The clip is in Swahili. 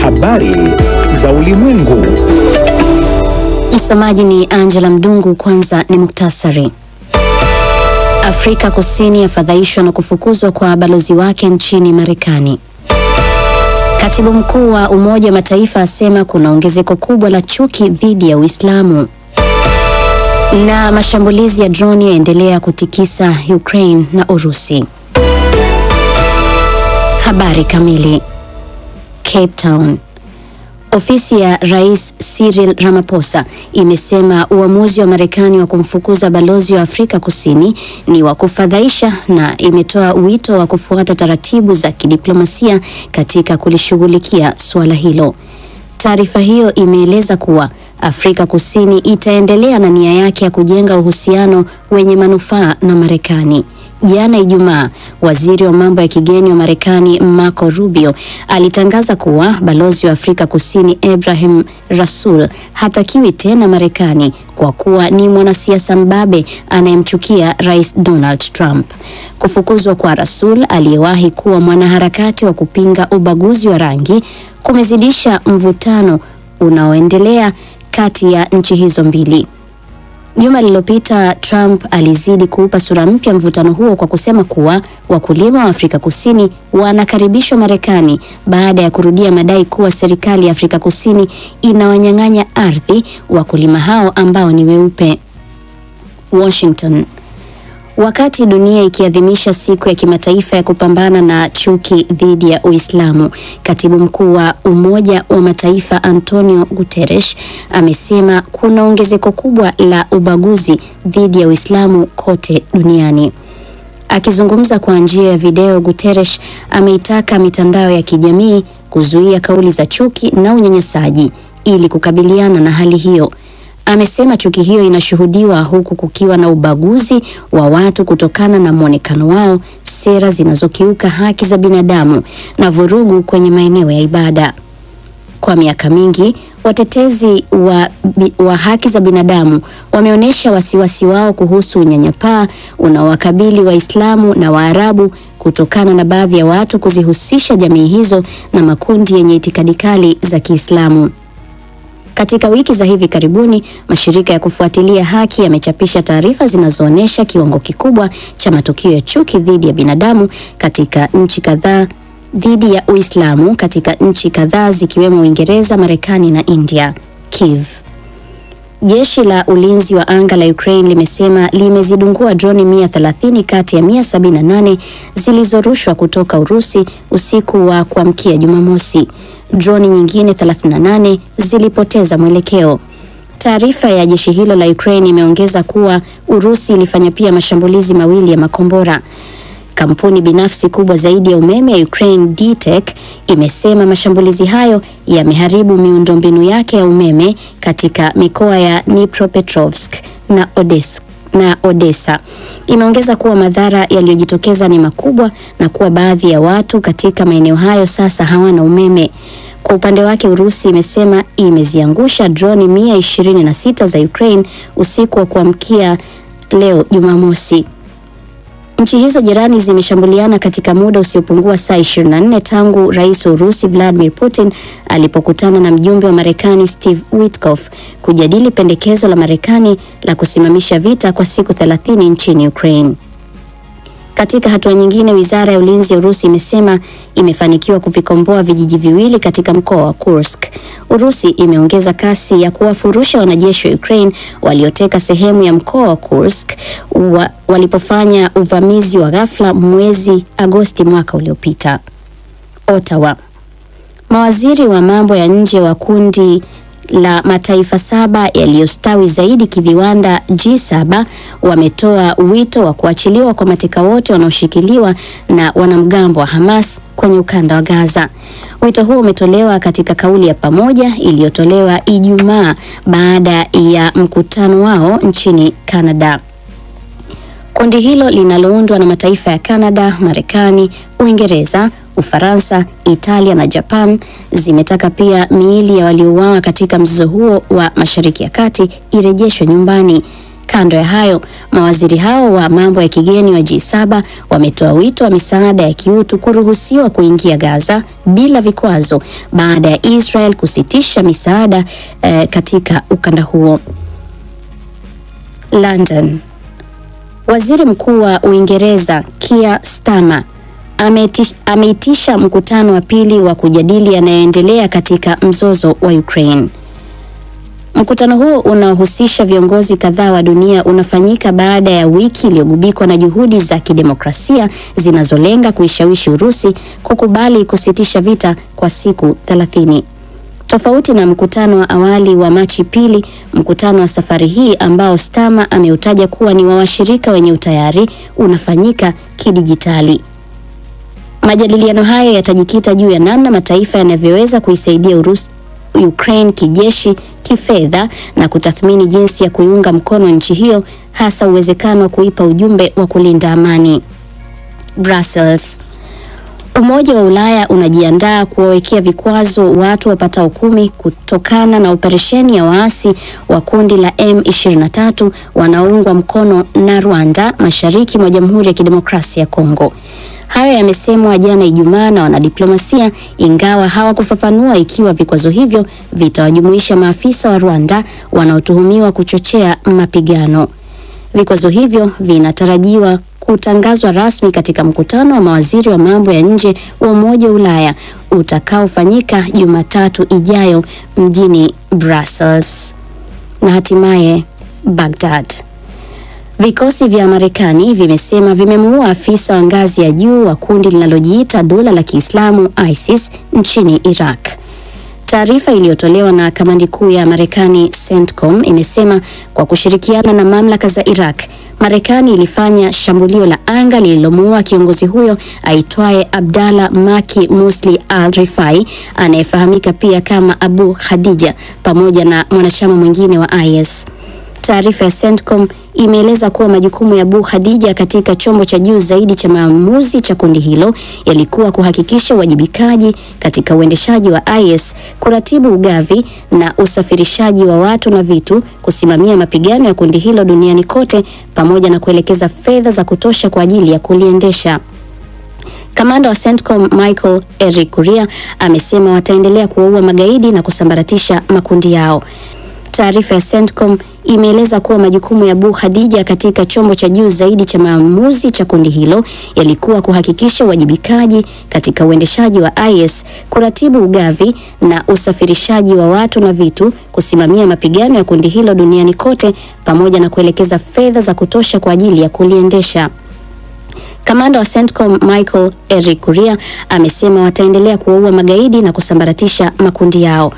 Habari za ulimwengu. Msomaji ni Angela Mdungu. Kwanza ni muktasari. Afrika Kusini yafadhaishwa na kufukuzwa kwa balozi wake nchini Marekani. Katibu mkuu wa Umoja wa Mataifa asema kuna ongezeko kubwa la chuki dhidi ya Uislamu. Na mashambulizi ya droni yaendelea kutikisa Ukraine na Urusi. Habari kamili. Cape Town. Ofisi ya Rais Cyril Ramaphosa imesema uamuzi wa Marekani wa kumfukuza balozi wa Afrika Kusini ni wa kufadhaisha na imetoa wito wa kufuata taratibu za kidiplomasia katika kulishughulikia suala hilo. Taarifa hiyo imeeleza kuwa Afrika Kusini itaendelea na nia yake ya kujenga uhusiano wenye manufaa na Marekani. Jana Ijumaa, waziri wa mambo ya kigeni wa Marekani Marco Rubio alitangaza kuwa balozi wa Afrika Kusini Ebrahim Rasool hatakiwi tena Marekani kwa kuwa ni mwanasiasa mbabe anayemchukia Rais Donald Trump. Kufukuzwa kwa Rasool, aliyewahi kuwa mwanaharakati wa kupinga ubaguzi wa rangi, kumezidisha mvutano unaoendelea kati ya nchi hizo mbili. Juma lililopita, Trump alizidi kuupa sura mpya mvutano huo kwa kusema kuwa wakulima wa Afrika Kusini wanakaribishwa Marekani baada ya kurudia madai kuwa serikali ya Afrika Kusini inawanyang'anya ardhi wakulima hao ambao ni weupe. Washington. Wakati dunia ikiadhimisha siku ya kimataifa ya kupambana na chuki dhidi ya Uislamu, Katibu Mkuu wa Umoja wa Mataifa Antonio Guterres amesema kuna ongezeko kubwa la ubaguzi dhidi ya Uislamu kote duniani. Akizungumza kwa njia ya video, Guterres ameitaka mitandao ya kijamii kuzuia kauli za chuki na unyanyasaji ili kukabiliana na hali hiyo. Amesema chuki hiyo inashuhudiwa huku kukiwa na ubaguzi wa watu kutokana na muonekano wao, sera zinazokiuka haki za binadamu na vurugu kwenye maeneo ya ibada. Kwa miaka mingi, watetezi wa haki za binadamu wameonyesha wasiwasi wao kuhusu unyanyapaa unaowakabili Waislamu na Waarabu kutokana na baadhi ya watu kuzihusisha jamii hizo na makundi yenye itikadi kali za Kiislamu. Katika wiki za hivi karibuni, mashirika ya kufuatilia haki yamechapisha taarifa zinazoonyesha kiwango kikubwa cha matukio ya chuki dhidi ya binadamu katika nchi kadhaa dhidi ya Uislamu katika nchi kadhaa zikiwemo Uingereza, Marekani na India. Kiev. Jeshi la ulinzi wa anga la Ukraine limesema limezidungua droni 130 kati ya 178 zilizorushwa kutoka Urusi usiku wa kuamkia Jumamosi. Droni nyingine 38 zilipoteza mwelekeo. Taarifa ya jeshi hilo la Ukraine imeongeza kuwa Urusi ilifanya pia mashambulizi mawili ya makombora. Kampuni binafsi kubwa zaidi ya umeme ya Ukraine, DTEK, imesema mashambulizi hayo yameharibu miundombinu yake ya umeme katika mikoa ya Dnipropetrovsk na Odessa. Imeongeza kuwa madhara yaliyojitokeza ni makubwa na kuwa baadhi ya watu katika maeneo hayo sasa hawana umeme. Kwa upande wake, Urusi imesema imeziangusha droni 126 za Ukraine usiku wa kuamkia leo Jumamosi. Nchi hizo jirani zimeshambuliana katika muda usiopungua saa 24 tangu Rais wa Urusi Vladimir Putin alipokutana na mjumbe wa Marekani Steve Witkoff kujadili pendekezo la Marekani la kusimamisha vita kwa siku 30 nchini Ukraine. Katika hatua nyingine, Wizara ya Ulinzi ya Urusi imesema imefanikiwa kuvikomboa vijiji viwili katika mkoa wa Kursk. Urusi imeongeza kasi ya kuwafurusha wanajeshi wa Ukraine walioteka sehemu ya mkoa wa Kursk walipofanya uvamizi wa ghafla mwezi Agosti mwaka uliopita. Ottawa. Mawaziri wa mambo ya nje wa kundi la mataifa 7 yaliyostawi zaidi kiviwanda G7 wametoa wito wa kuachiliwa kwa mateka wote wanaoshikiliwa na wanamgambo wa Hamas kwenye ukanda wa Gaza. Wito huo umetolewa katika kauli ya pamoja iliyotolewa Ijumaa baada ya mkutano wao nchini Canada. Kundi hilo linaloundwa na mataifa ya Canada, Marekani, Uingereza, Ufaransa, Italia na Japan zimetaka pia miili ya waliouawa katika mzozo huo wa Mashariki ya Kati irejeshwe nyumbani. Kando ya hayo, mawaziri hao wa mambo ya kigeni wa G7 wametoa wito wa misaada ya kiutu kuruhusiwa kuingia Gaza bila vikwazo baada ya Israel kusitisha misaada katika ukanda huo. London. Waziri Mkuu wa Uingereza Keir Starmer ameitisha mkutano wa pili wa kujadili yanayoendelea katika mzozo wa Ukraine. Mkutano huo unaohusisha viongozi kadhaa wa dunia unafanyika baada ya wiki iliyogubikwa na juhudi za kidemokrasia zinazolenga kuishawishi Urusi kukubali kusitisha vita kwa siku 30. Tofauti na mkutano wa awali wa Machi pili, mkutano wa safari hii ambao Starmer ameutaja kuwa ni wa washirika wenye utayari unafanyika kidijitali. Majadiliano hayo yatajikita juu ya namna mataifa yanavyoweza kuisaidia Ukraine kijeshi, kifedha na kutathmini jinsi ya kuiunga mkono nchi hiyo, hasa uwezekano wa kuipa ujumbe wa kulinda amani. Brussels. Umoja wa Ulaya unajiandaa kuwawekea vikwazo watu wapatao 10 kutokana na operesheni ya waasi wa kundi la M23 wanaoungwa mkono na Rwanda mashariki mwa Jamhuri ya Kidemokrasia ya Kongo. Hayo yamesemwa jana Ijumaa na wanadiplomasia, ingawa hawakufafanua ikiwa vikwazo hivyo vitawajumuisha maafisa wa Rwanda wanaotuhumiwa kuchochea mapigano. Vikwazo hivyo vinatarajiwa kutangazwa rasmi katika mkutano wa mawaziri wa mambo ya nje wa Umoja wa Ulaya utakaofanyika Jumatatu ijayo mjini Brussels. Na hatimaye Baghdad. Vikosi vya Marekani vimesema vimemuua afisa wa ngazi ya juu wa kundi linalojiita dola la Kiislamu ISIS nchini Iraq. Taarifa iliyotolewa na kamandi kuu ya Marekani CENTCOM imesema kwa kushirikiana na mamlaka za Iraq, Marekani ilifanya shambulio la anga lililomuua kiongozi huyo aitwaye Abdallah Maki Musli al-Rifai, anayefahamika pia kama Abu Khadija, pamoja na mwanachama mwingine wa IS. Taarifa ya CENTCOM imeeleza kuwa majukumu ya Abu Khadija katika chombo cha juu zaidi cha maamuzi cha kundi hilo yalikuwa kuhakikisha uwajibikaji katika uendeshaji wa IS, kuratibu ugavi na usafirishaji wa watu na vitu, kusimamia mapigano ya kundi hilo duniani kote, pamoja na kuelekeza fedha za kutosha kwa ajili ya kuliendesha. Kamanda wa CENTCOM Michael Eric Kuria amesema wataendelea kuwaua magaidi na kusambaratisha makundi yao. Taarifa ya CENTCOM imeeleza kuwa majukumu ya Abu Khadija katika chombo cha juu zaidi cha maamuzi cha kundi hilo yalikuwa kuhakikisha uwajibikaji katika uendeshaji wa IS, kuratibu ugavi na usafirishaji wa watu na vitu, kusimamia mapigano ya kundi hilo duniani kote, pamoja na kuelekeza fedha za kutosha kwa ajili ya kuliendesha. Kamanda wa CENTCOM Michael Eric Kuria amesema wataendelea kuwaua magaidi na kusambaratisha makundi yao.